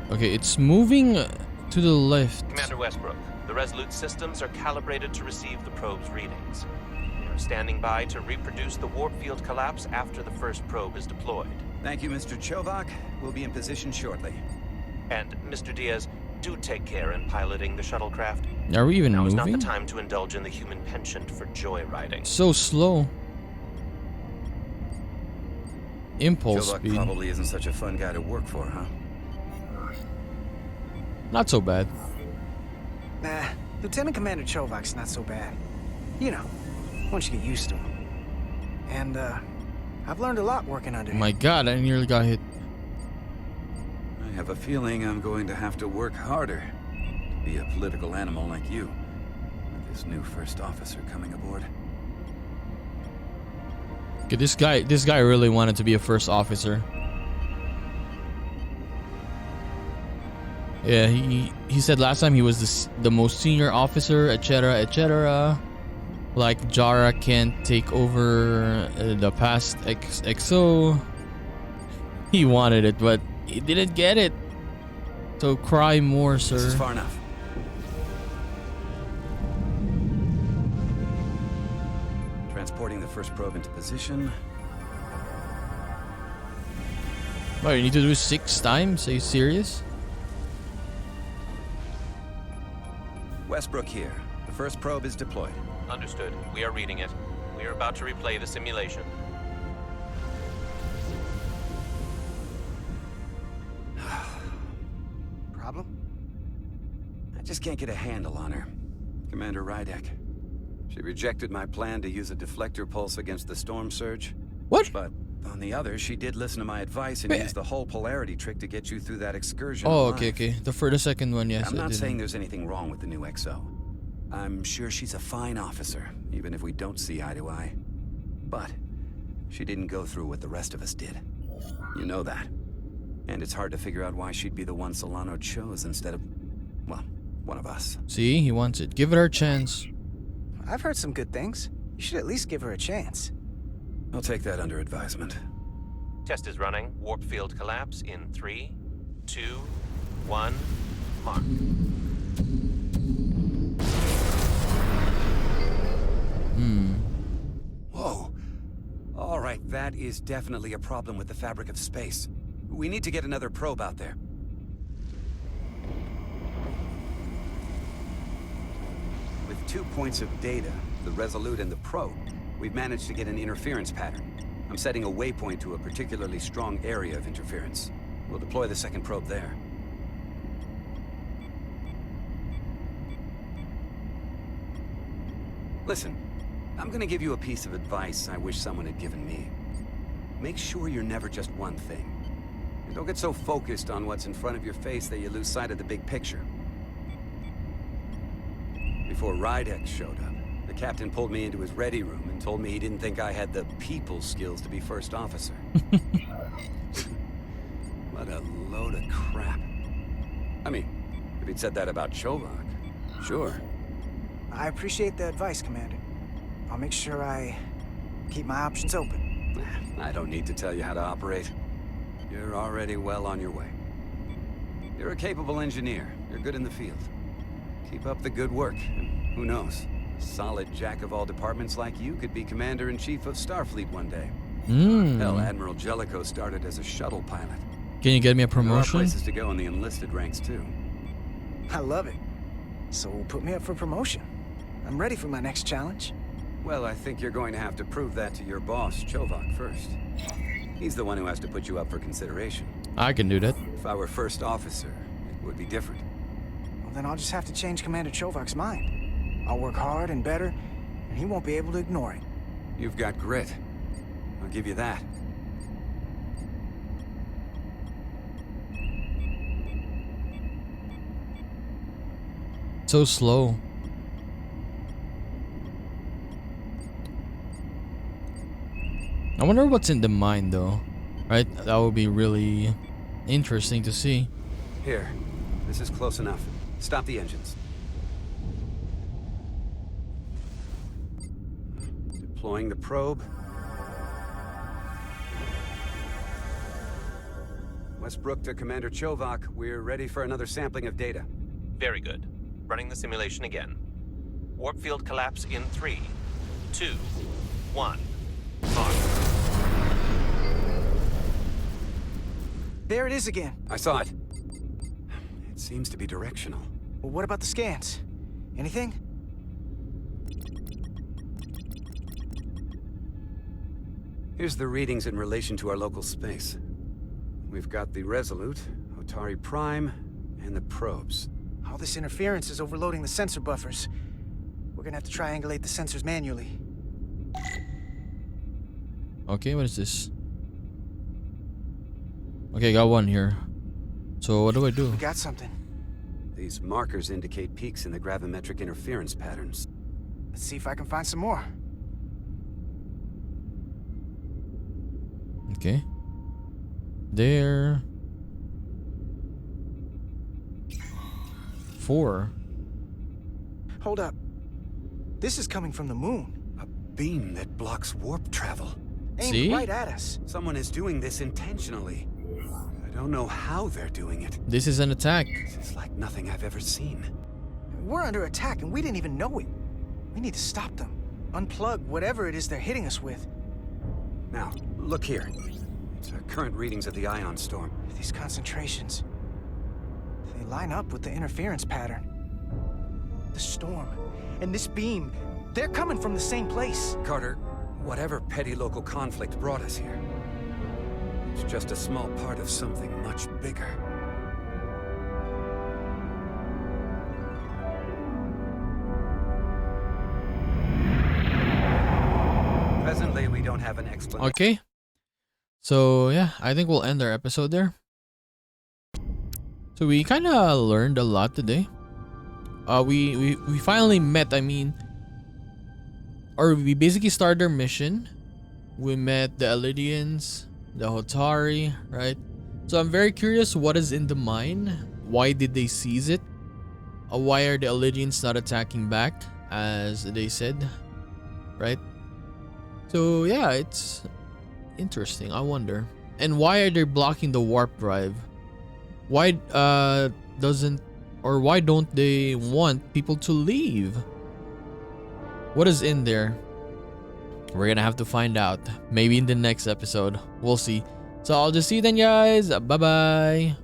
Okay, it's moving to the left. Commander Westbrook, the Resolute systems are calibrated to receive the probe's readings. They are standing by to reproduce the warp field collapse after the first probe is deployed. Thank you, Mr. Chovak. We'll be in position shortly. And, Mr. Diaz, do take care in piloting the shuttlecraft. Are we even Now is moving? not the time to indulge in the human penchant for joyriding. So slow. Impulse Chovak speed. probably isn't such a fun guy to work for, huh? Not so bad. Nah, Lieutenant Commander Chovak's not so bad. You know, once you get used to him. And, I've learned a lot working under him. My god, I nearly got hit. I have a feeling I'm going to have to work harder to be a political animal like you, with this new first officer coming aboard. Okay, this guy really wanted to be a first officer. Yeah, he said last time he was the most senior officer, etc., etc. Like Jara can't take over the past XO. He wanted it, but he didn't get it. So cry more, sir. This is far enough. Transporting the first probe into position. Oh, you need to do 6 times? Are you serious? Westbrook here. The first probe is deployed. Understood. We are reading it. We are about to replay the simulation. Problem? I just can't get a handle on her. Commander Rydek. She rejected my plan to use a deflector pulse against the storm surge. What? But on the other, she did listen to my advice and use the whole polarity trick to get you through that excursion. Oh, alive. okay. The second one, yes. I'm not saying there's anything wrong with the new XO. I'm sure she's a fine officer, even if we don't see eye to eye. But she didn't go through what the rest of us did. You know that. And it's hard to figure out why she'd be the one Solano chose instead of, well, one of us. See, he wants it. Give it our chance. I've heard some good things. You should at least give her a chance. I'll take that under advisement. Test is running. Warp field collapse in 3, 2, 1, mark. Whoa. All right, that is definitely a problem with the fabric of space. We need to get another probe out there. With 2 points of data, the Resolute and the probe, we've managed to get an interference pattern. I'm setting a waypoint to a particularly strong area of interference. We'll deploy the second probe there. Listen, I'm gonna give you a piece of advice I wish someone had given me. Make sure you're never just one thing. And don't get so focused on what's in front of your face that you lose sight of the big picture. Before Rydek showed up, the captain pulled me into his ready room and told me he didn't think I had the people skills to be first officer. What a load of crap. I mean, if he'd said that about Chovak, sure. I appreciate the advice, Commander. I'll make sure I keep my options open. I don't need to tell you how to operate. You're already well on your way. You're a capable engineer. You're good in the field. Keep up the good work, and who knows? A solid jack of all departments like you could be Commander-in-Chief of Starfleet one day. Hell, Admiral Jellicoe started as a shuttle pilot. Can you get me a There are promotion? places to go in the enlisted ranks too. I love it. So put me up for promotion. I'm ready for my next challenge. Well, I think you're going to have to prove that to your boss, Chovak, first. He's the one who has to put you up for consideration. I can do that. If I were first officer, it would be different. Well, then I'll just have to change Commander Chovak's mind. I'll work hard and better, and he won't be able to ignore it. You've got grit. I'll give you that. So slow. I wonder what's in the mine though. Right? That would be really interesting to see. Here, this is close enough. Stop the engines. Deploying the probe. Westbrook to Commander Chovak. We're ready for another sampling of data. Very good. Running the simulation again. Warp field collapse in 3, 2, 1. On. There it is again. I saw it. It seems to be directional. Well, what about the scans? Anything? Here's the readings in relation to our local space. We've got the Resolute, Otari Prime, and the probes. All this interference is overloading the sensor buffers. We're gonna have to triangulate the sensors manually. Okay, what is this? Okay, got one here. So what do I do? We got something. These markers indicate peaks in the gravimetric interference patterns. Let's see if I can find some more. Okay. There. 4. Hold up. This is coming from the moon. A beam that blocks warp travel. Aimed See? right at us. Someone is doing this intentionally. I don't know how they're doing it. This is an attack. This is like nothing I've ever seen. We're under attack and we didn't even know it. We need to stop them. Unplug whatever it is they're hitting us with. Now, look here. It's our current readings of the ion storm. These concentrations. They line up with the interference pattern. The storm and this beam, they're coming from the same place. Carter, whatever petty local conflict brought us here, it's just a small part of something much bigger. Presently, we don't have an explanation. Okay. So yeah, I think we'll end our episode there. So we kind of learned a lot today. We finally met. I mean, or we basically started our mission. We met the Elidians, the Hotari, right? So I'm very curious what is in the mine. Why did they seize it? Why are the Elidians not attacking back as they said, right? So yeah, it's interesting. I wonder. And why are they blocking the warp drive? Why why don't they want people to leave? What is in there? We're gonna have to find out. Maybe in the next episode. We'll see. So I'll just see you then, guys. Bye bye.